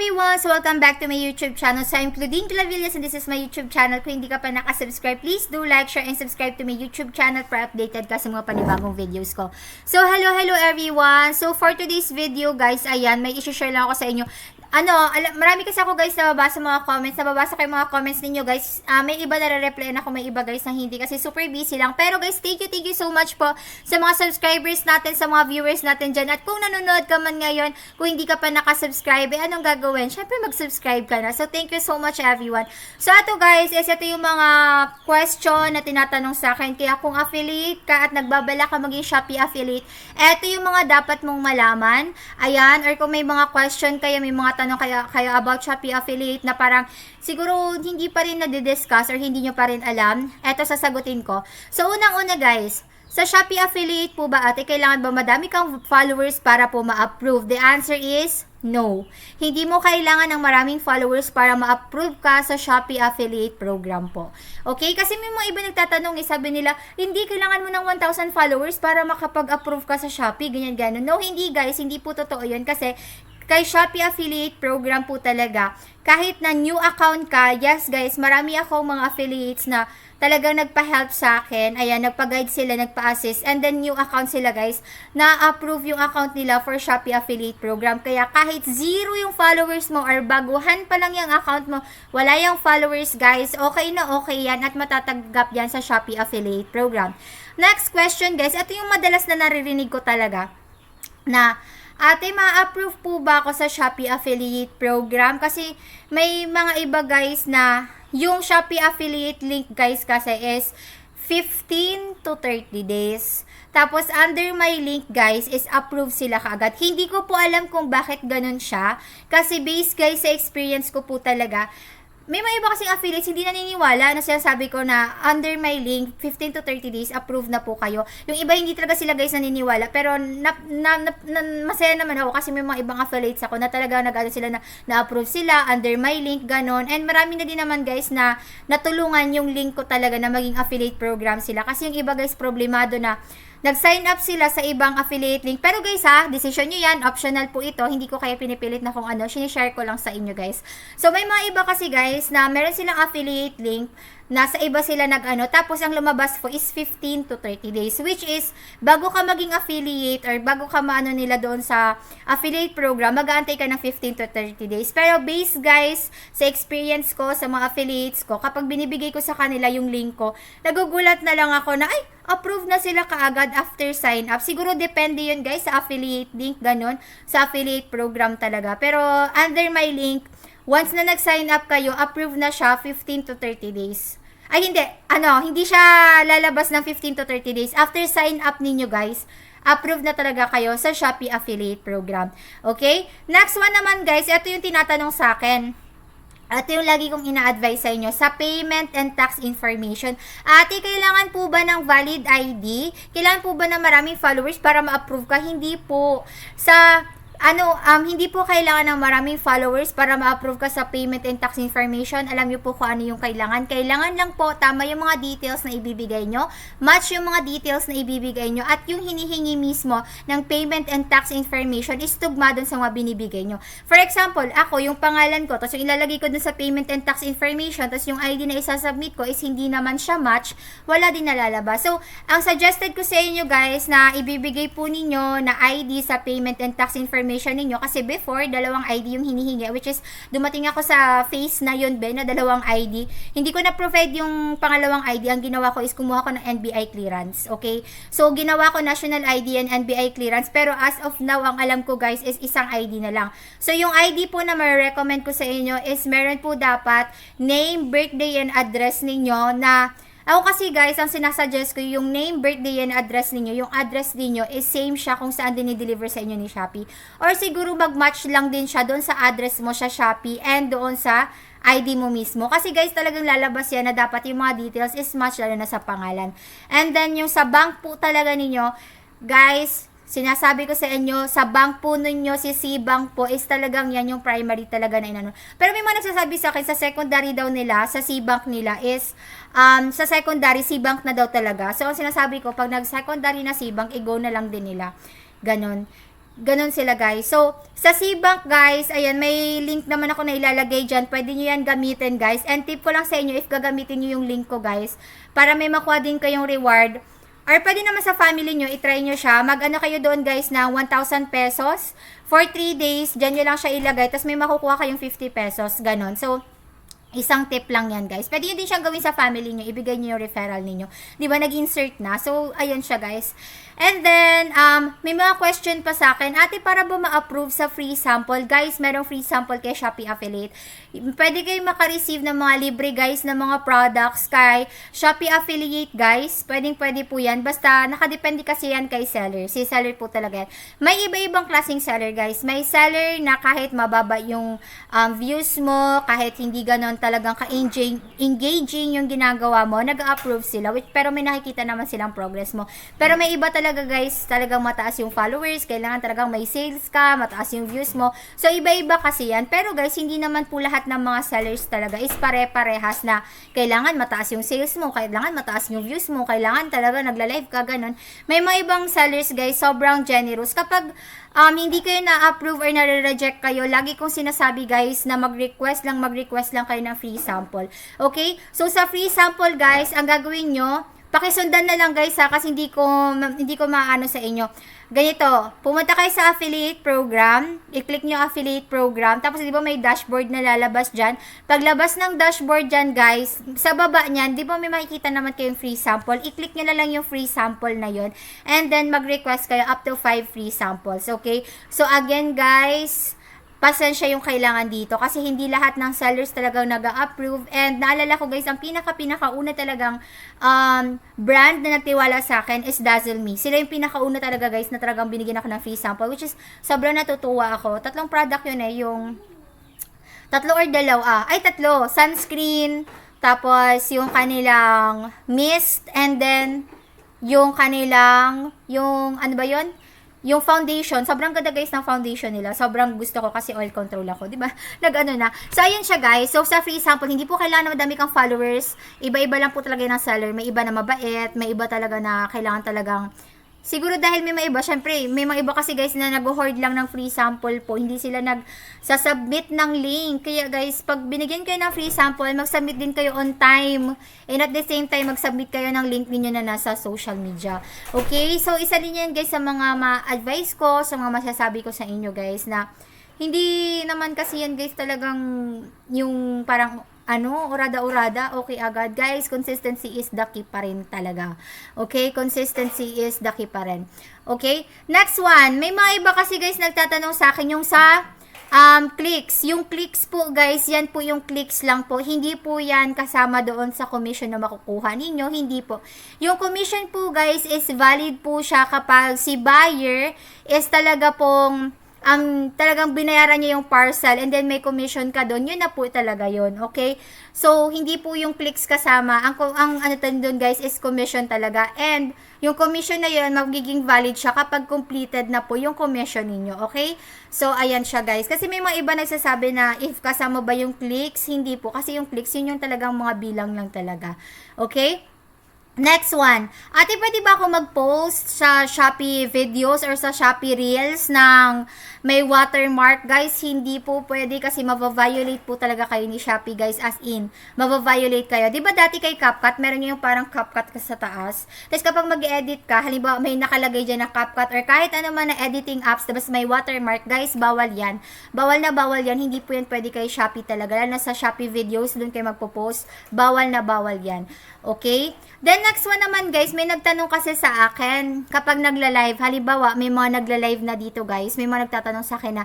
everyone! So welcome back to my YouTube channel. So I'm Claudine Clavillas and this is my YouTube channel. Kung hindi ka pa nakasubscribe, please do like, share, and subscribe to my YouTube channel para updated ka sa mga panibagong videos ko. So hello everyone! So for today's video guys, ayan, may isi-share lang ako sa inyo. Marami kasi ako guys nababasa mga comments. Nababasa ko yung mga comments ninyo guys. May iba na re-replyan ako, may iba guys na hindi kasi super busy lang. Pero guys, thank you so much po sa mga subscribers natin, sa mga viewers natin dyan. At kung nanonood ka man ngayon, kung hindi ka pa nakasubscribe, anong gagawin? Syempre mag-subscribe ka na. So thank you so much everyone. So ito guys, ito yung mga question na tinatanong sa akin. Kaya kung affiliate ka at nagbabala ka maging Shopee affiliate, ito yung mga dapat mong malaman. Ayan, or kung may mga question kayo, may mga tanong kayo about Shopee affiliate na parang siguro hindi pa rin nadidiscuss or hindi nyo pa rin alam, eto sasagutin ko. So unang-una guys, sa Shopee affiliate po ba ate, kailangan ba madami kang followers para po ma-approve? The answer is no. Hindi mo kailangan ng maraming followers para ma-approve ka sa Shopee affiliate program po. Okay? Kasi may mga iba nagtatanong, sabi nila, hindi kailangan mo ng 1,000 followers para makapag-approve ka sa Shopee, ganyan. No, hindi guys, hindi po totoo yun kasi kay Shopee affiliate program po talaga, kahit na new account ka, yes guys, marami akong mga affiliates na talagang nagpa-help sa akin. Ayan, nagpa-guide sila, nagpa-assist, and then new account sila guys, na-approve yung account nila for Shopee affiliate program. Kaya kahit zero yung followers mo or baguhan pa lang yung account mo, wala yung followers guys, okay na okay yan at matatanggap yan sa Shopee affiliate program. Next question guys, ito yung madalas na naririnig ko talaga na ate, ma-approve po ba ako sa Shopee affiliate program? Kasi may mga iba guys na yung Shopee affiliate link guys kasi is 15 to 30 days. Tapos under my link guys is approve sila kaagad. Hindi ko po alam kung bakit ganun siya. Kasi based guys sa experience ko po talaga, may mga iba kasing affiliates hindi naniniwala na sinasabi ko na under my link, 15 to 30 days, approve na po kayo. Yung iba hindi talaga sila guys naniniwala. Pero masaya naman ako kasi may mga ibang affiliates ako na talaga nag-ano sila na-approve sila under my link, ganon. And marami na din naman guys na natulungan yung link ko talaga na maging affiliate program sila. Kasi yung iba guys problemado na nag-sign up sila sa ibang affiliate link. Pero guys ha, decision nyo yan. Optional po ito. Hindi ko kaya pinipilit na kung ano. Sinishare ko lang sa inyo guys. So may mga iba kasi guys na meron silang affiliate link. Nasa iba sila nag-ano. Tapos ang lumabas po is 15 to 30 days. Which is, bago ka maging affiliate or bago ka maano nila doon sa affiliate program, mag-aantay ka ng 15 to 30 days. Pero based guys, sa experience ko, sa mga affiliates ko, kapag binibigay ko sa kanila yung link ko, nagugulat na lang ako na, ay, approve na sila kaagad after sign up. Siguro depende yun guys sa affiliate link, ganun. Sa affiliate program talaga. Pero under my link, once na nag-sign up kayo, approve na siya 15 to 30 days. Ay hindi siya lalabas ng 15 to 30 days. After sign up ninyo guys, approve na talaga kayo sa Shopee affiliate program. Okay? Next one naman guys, ito yung tinatanong sa akin. Ito yung lagi kong ina-advise sa inyo sa payment and tax information. Ate, kailangan po ba ng valid ID? Kailangan po ba ng maraming followers para ma-approve ka? Hindi po. Hindi po kailangan ng maraming followers para ma-approve ka sa payment and tax information. Alam niyo po kung ano yung kailangan. Kailangan lang po tama yung mga details na ibibigay nyo. Match yung mga details na ibibigay nyo. At yung hinihingi mismo ng payment and tax information is tugma dun sa mga binibigay nyo. For example, ako, yung pangalan ko, tapos yung ilalagay ko dun sa payment and tax information, tapos yung ID na isasubmit ko is hindi naman siya match, wala din nalalabas. So, ang suggested ko sa inyo guys na ibibigay po ninyo na ID sa payment and tax information ninyo kasi before, dalawang ID yung hinihingi which is, dumating ako sa phase na yun na dalawang ID. Hindi ko na-provide yung pangalawang ID. Ang ginawa ko is kumuha ko ng NBI clearance. Okay? So, ginawa ko national ID and NBI clearance pero as of now, ang alam ko guys is isang ID na lang. So, yung ID po na ma-recommend ko sa inyo is meron po dapat name, birthday, and address ninyo na ako kasi guys, ang sinasuggest ko yung name, birthday, and address ninyo. Yung address ninyo is same siya kung saan dinideliver sa inyo ni Shopee. Or siguro mag-match lang din siya doon sa address mo sa Shopee and doon sa ID mo mismo. Kasi guys, talagang lalabas yan na dapat yung mga details is match lalo na sa pangalan. And then yung sa bank po talaga ninyo, guys, sinasabi ko sa inyo, sa bank po ninyo, si C-Bank po, is talagang yan yung primary talaga na inano. Pero may mga nagsasabi sa akin, sa secondary daw nila, sa C-Bank nila is, sa secondary, C-Bank na daw talaga. So, ang sinasabi ko, pag nag-secondary na C-Bank, i-go na lang din nila. Ganon. Ganon sila guys. So, sa Cbank guys, ayan, may link naman ako na ilalagay dyan. Pwede nyo yan gamitin guys. And tip ko lang sa inyo, if gagamitin nyo yung link ko guys, para may makuha din kayong reward. Or pwede naman sa family nyo, itry nyo siya. Mag-ano kayo doon guys na 1,000 pesos for 3 days. Dyan nyo lang siya ilagay. Tapos may makukuha kayong 50 pesos. Ganon. So, isang tip lang yan, guys. Pwede nyo din siyang gawin sa family nyo. Ibigay nyo yung referral ninyo. Di ba, nag-insert na. So, ayun siya, guys. And then, may mga question pa sa akin. Ate, para ba ma-approve sa free sample? Guys, merong free sample kay Shopee Affiliate. Pwede kayo makareceive ng mga libre, guys, ng mga products kay Shopee Affiliate, guys. Pwede po yan. Basta, nakadepende kasi yan kay seller. Si seller po talaga yan. May iba-ibang klaseng seller, guys. May seller na kahit mababa yung views mo, kahit hindi ganon talagang ka-engaging yung ginagawa mo, nag-approve sila. Pero may nakikita naman silang progress mo. Pero may iba talaga guys, talagang mataas yung followers, kailangan talagang may sales ka, mataas yung views mo. So, iba-iba kasi yan. Pero guys, hindi naman po lahat ng mga sellers talaga is pare-parehas na kailangan mataas yung sales mo, kailangan mataas yung views mo, kailangan talaga nagla-live ka, ganun. May mga ibang sellers guys, sobrang generous. Kapag hindi kayo na-approve or na-reject kayo, lagi kong sinasabi guys na mag-request lang kayo ng free sample. Okay? So, sa free sample guys, ang gagawin nyo, pakisundan na lang guys ha, kasi hindi ko maano sa inyo. Ganito, pumunta kayo sa affiliate program, i-click nyo affiliate program, tapos di ba may dashboard na lalabas dyan? Paglabas ng dashboard dyan guys, sa baba nyan, di ba may makikita naman kayong free sample? I-click nyo na lang yung free sample na yon, and then mag-request kayo up to 5 free samples, okay? So again guys, pasensya yung kailangan dito kasi hindi lahat ng sellers talagang nag-approve. And naalala ko guys, ang pinakauna talagang brand na nagtiwala sa akin is Dazzle Me. Sila yung pinakauna talaga guys na talagang binigyan ako ng free sample, which is sobrang natutuwa ako. 3 product yun yung 3 or 2, 3, sunscreen, tapos yung kanilang mist, and then yung kanilang, ano ba yun? Yung foundation, sobrang ganda guys ng foundation nila. Sobrang gusto ko kasi oil control ako, 'di ba? Nag-ano na. So ayun siya guys. So sa free sample, hindi po kailangan na madami kang followers. Iba-iba lang po talaga ng seller. May iba na mabait, may iba talaga na kailangan talagang siguro dahil may mga iba, syempre, may mga iba kasi guys na nag-hoard lang ng free sample po. Hindi sila nagsasubmit ng link. Kaya guys, pag binigyan kayo ng free sample, mag-submit din kayo on time. And at the same time, mag-submit kayo ng link ninyo na nasa social media. Okay? So, isa din yan guys sa mga ma-advise ko, sa mga masasabi ko sa inyo guys, na hindi naman kasi yan guys talagang yung parang urada-urada, okay agad. Guys, consistency is the key pa rin talaga. Okay? Consistency is the key pa rin. Okay? Next one. May mga iba kasi guys nagtatanong sa akin yung sa clicks. Yung clicks po guys, yan po yung clicks lang po. Hindi po yan kasama doon sa commission na makukuha ninyo. Hindi po. Yung commission po guys is valid po siya kapag si buyer is talaga pong talagang binayaran niya yung parcel and then may commission ka doon, yun na po talaga yun, okay? So, hindi po yung clicks kasama. Ang ano doon guys is commission talaga, and yung commission na yun, magiging valid siya kapag completed na po yung commission ninyo, okay? So, ayan siya guys. Kasi may mga iba nagsasabi na if kasama ba yung clicks, hindi po. Kasi yung clicks, yun yung talagang mga bilang lang talaga, okay? Next one. Ate, pwede ba ako mag-post sa Shopee videos or sa Shopee Reels ng may watermark? Guys, hindi po pwede kasi mava-violate po talaga kayo ni Shopee guys, as in. Mava-violate kayo. Diba dati kay CapCut, meron yung parang CapCut ka sa taas. Tapos kapag mag-edit ka, halimbawa may nakalagay dyan na CapCut or kahit ano man na editing apps, tapos may watermark, guys, bawal yan. Bawal na bawal yan. Hindi po yan pwede kay Shopee talaga. Lalo na sa Shopee videos, doon kayo magpo-post. Bawal na bawal yan. Okay? Then, next one naman guys, may nagtanong kasi sa akin, kapag nagla-live, halimbawa, may mga nagla-live na dito guys, may mga nagtatanong sa akin na,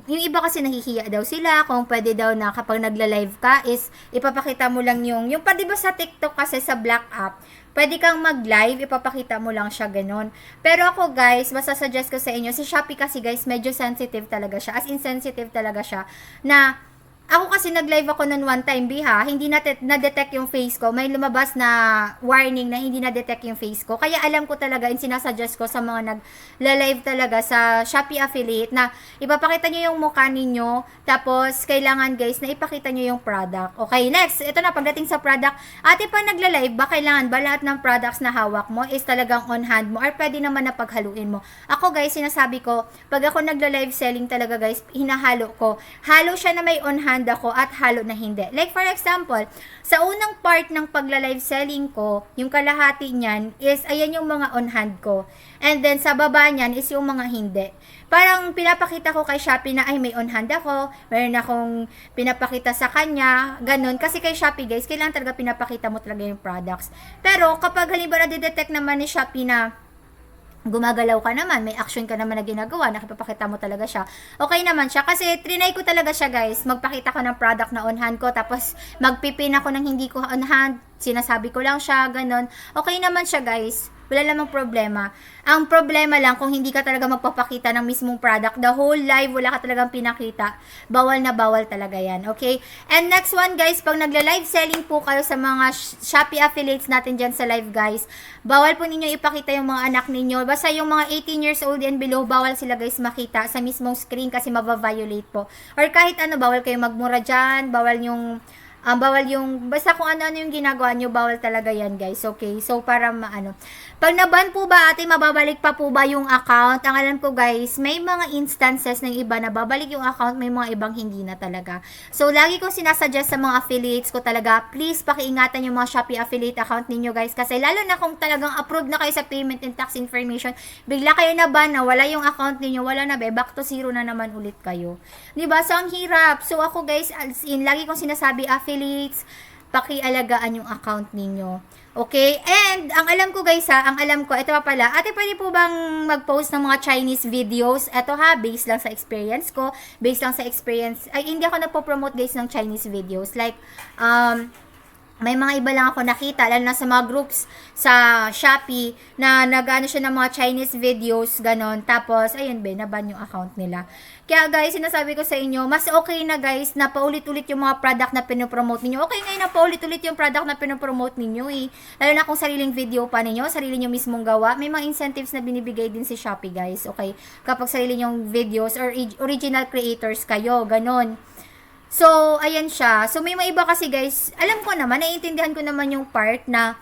yung iba kasi nahihiya daw sila, kung pwede daw na kapag nagla-live ka, is ipapakita mo lang yung pa diba sa TikTok kasi sa Black app, pwede kang mag-live, ipapakita mo lang siya ganun. Pero ako guys, masasuggest ko sa inyo, si Shopee kasi guys, medyo sensitive talaga siya, as insensitive talaga siya, na, Ako kasi nag-live ako nun one time, ha, hindi na-detect yung face ko. May lumabas na warning na hindi na-detect yung face ko. Kaya alam ko talaga, and sinasuggest ko sa mga nag-live talaga sa Shopee affiliate na ipapakita nyo yung mukha ninyo, tapos kailangan guys na ipakita nyo yung product. Okay, next, ito na, pagdating sa product, ate pa nagla-live ba, kailangan ba lahat ng products na hawak mo is talagang on hand mo, or pwede naman na paghaluin mo? Ako guys, sinasabi ko, pag ako nagla-live selling talaga guys, hinahalo ko. Halo siya na may on hand ako at halo na hindi. Like for example, sa unang part ng pagla-live selling ko, yung kalahati niyan is ayan yung mga on hand ko. And then sa baba niyan is yung mga hindi. Parang pinapakita ko kay Shopee na ay may on hand ako, meron akong pinapakita sa kanya, ganun. Kasi kay Shopee guys, kailangan talaga pinapakita mo talaga yung products. Pero kapag halimbawa na-detect naman ni Shopee na gumagalaw ka naman, may action ka naman na ginagawa, nakipapakita mo talaga siya, okay naman siya. Kasi trinay ko talaga siya guys, magpakita ko ng product na on hand ko, tapos magpipin ako ng hindi ko on hand, sinasabi ko lang siya, ganun. Okay naman siya guys, wala namang problema. Ang problema lang kung hindi ka talaga magpapakita ng mismong product, the whole live wala ka talagang pinakita, bawal na bawal talaga yan, okay? And next one guys, pag nagla-live selling po kayo sa mga Shopee affiliates natin dyan sa live guys, bawal po ninyo ipakita yung mga anak ninyo, basta yung mga 18 years old and below, bawal sila guys makita sa mismong screen kasi mabaviolate po. Or kahit ano, bawal kayo magmura dyan, bawal yung, basta kung ano-ano yung ginagawa nyo, bawal talaga yan guys, okay? So, para maano. Pag naban po ba ate, mababalik pa po ba yung account? Ang alam ko guys, may mga instances ng iba na babalik yung account, may mga ibang hindi na talaga. So, lagi kong sinasuggest sa mga affiliates ko talaga, please pakiingatan yung mga Shopee affiliate account ninyo guys. Kasi lalo na kung talagang approved na kayo sa payment and tax information, bigla kayo na ba na wala yung account ninyo, wala na ba, back to zero na naman ulit kayo. Diba? So, ang hirap. So, ako guys, as in, lagi kong sinasabi, affiliates, pakialagaan yung account ninyo. Okay? And, ang alam ko guys ha, ang alam ko, ito pa pala, ate pwede po bang mag-post ng mga Chinese videos? Ito ha, based lang sa experience ko, based lang sa experience, ay hindi ako nagpo-promote guys ng Chinese videos. Like, may mga iba lang ako nakita, lalo na sa mga groups sa Shopee, na nagano siya ng mga Chinese videos, ganon. Tapos, ayun ba, naban yung account nila. Kaya guys, sinasabi ko sa inyo, mas okay na guys, na paulit-ulit yung mga product na pinopromote ninyo. Okay ngayon na paulit-ulit yung product na pinopromote ninyo eh. Lalo na kung sariling video pa ninyo, sarili nyo mismong gawa, may mga incentives na binibigay din si Shopee guys. Okay, kapag sarili nyong videos or original creators kayo, ganon. So, ayan siya. So, may mga iba kasi guys, alam ko naman, naiintindihan ko naman yung part na,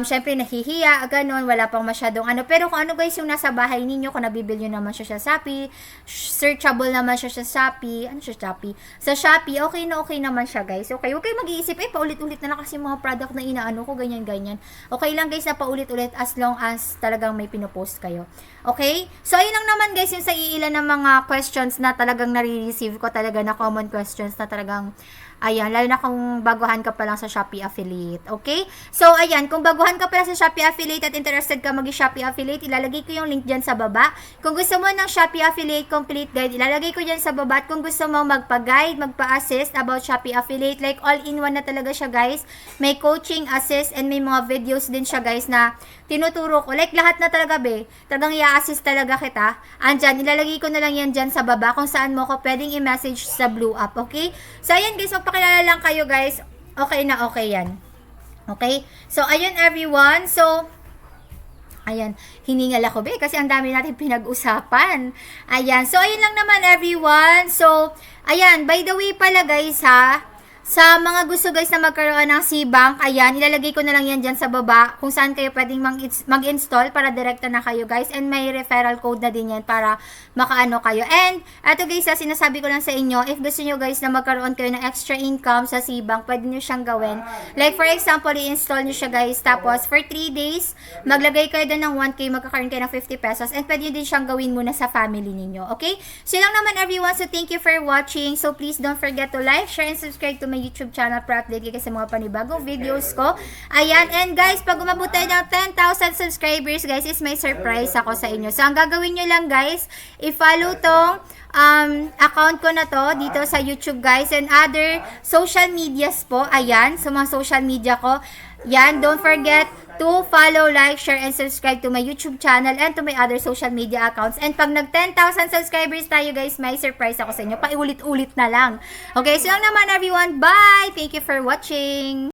syempre nahihiya, ganon, wala pang masyadong ano. Pero kung ano guys yung nasa bahay ninyo, kung nabibili nyo naman siya sa Shopee, searchable naman siya sa Shopee, ano siya Shopee? Sa Shopee, okay naman siya guys. Okay, huwag kayo mag-iisip, paulit-ulit na lang kasi mga product na inaano ko, ganyan-ganyan. Okay lang guys na paulit-ulit as long as talagang may pinopost kayo. Okay? So, ayun lang naman guys yung sa iilan ng mga questions na talagang nare-receive ko talaga na common questions na talagang ayan, lalo na kung baguhan ka pa lang sa Shopee affiliate. Okay? So, ayan, kung baguhan ka pa lang sa Shopee affiliate at interested ka mag-Shopee affiliate, ilalagay ko yung link dyan sa baba. Kung gusto mo ng Shopee affiliate complete guide, ilalagay ko dyan sa baba. At kung gusto mo magpa-guide, magpa-assist about Shopee affiliate, like all-in-one na talaga siya guys. May coaching, assist, and may mga videos din siya guys na tinuturo ko. Like lahat na talaga talagang i-assist talaga kita. Andyan, ilalagay ko na lang yan dyan sa baba kung saan mo ko pwedeng i-message sa Blue App. Okay? So, ayan guys, magpakilala lang kayo guys. Okay na okay yan. Okay? So, ayun everyone. So, ayan, hiningal ako kasi ang dami natin pinag-usapan. Ayan, so ayun lang naman everyone. So, ayan, by the way pala guys ha, sa mga gusto guys na magkaroon ng C-Bank, ayan, ilalagay ko na lang yan dyan sa baba kung saan kayo pwedeng mag-install para direkta na kayo guys. And may referral code na din yan para makaano kayo. And, eto guys, sinasabi ko lang sa inyo, if gusto nyo guys na magkaroon kayo ng extra income sa C-Bank, pwede nyo siyang gawin. Like for example, i-install nyo siya guys, tapos for 3 days, maglagay kayo doon ng 1K, magkakaroon kayo ng 50 pesos. And pwede nyo din siyang gawin muna sa family ninyo. Okay? So, yun lang naman everyone. So, thank you for watching. So, please don't forget to like, share, and subscribe to my YouTube channel para update kayo sa mga panibagong videos ko. Ayan, and guys, pag umabot tayo ng 10,000 subscribers, guys, is may surprise ako sa inyo. So, ang gagawin nyo lang, guys, i-follow tong account ko na to dito sa YouTube, guys, and other social medias po. Ayan, sa mga social media ko. Yan, don't forget to follow, like, share, and subscribe to my YouTube channel and to my other social media accounts. And pag nag 10,000 subscribers tayo guys, may surprise ako sa inyo. Paulit-ulit na lang. Okay, so lang naman everyone. Bye! Thank you for watching!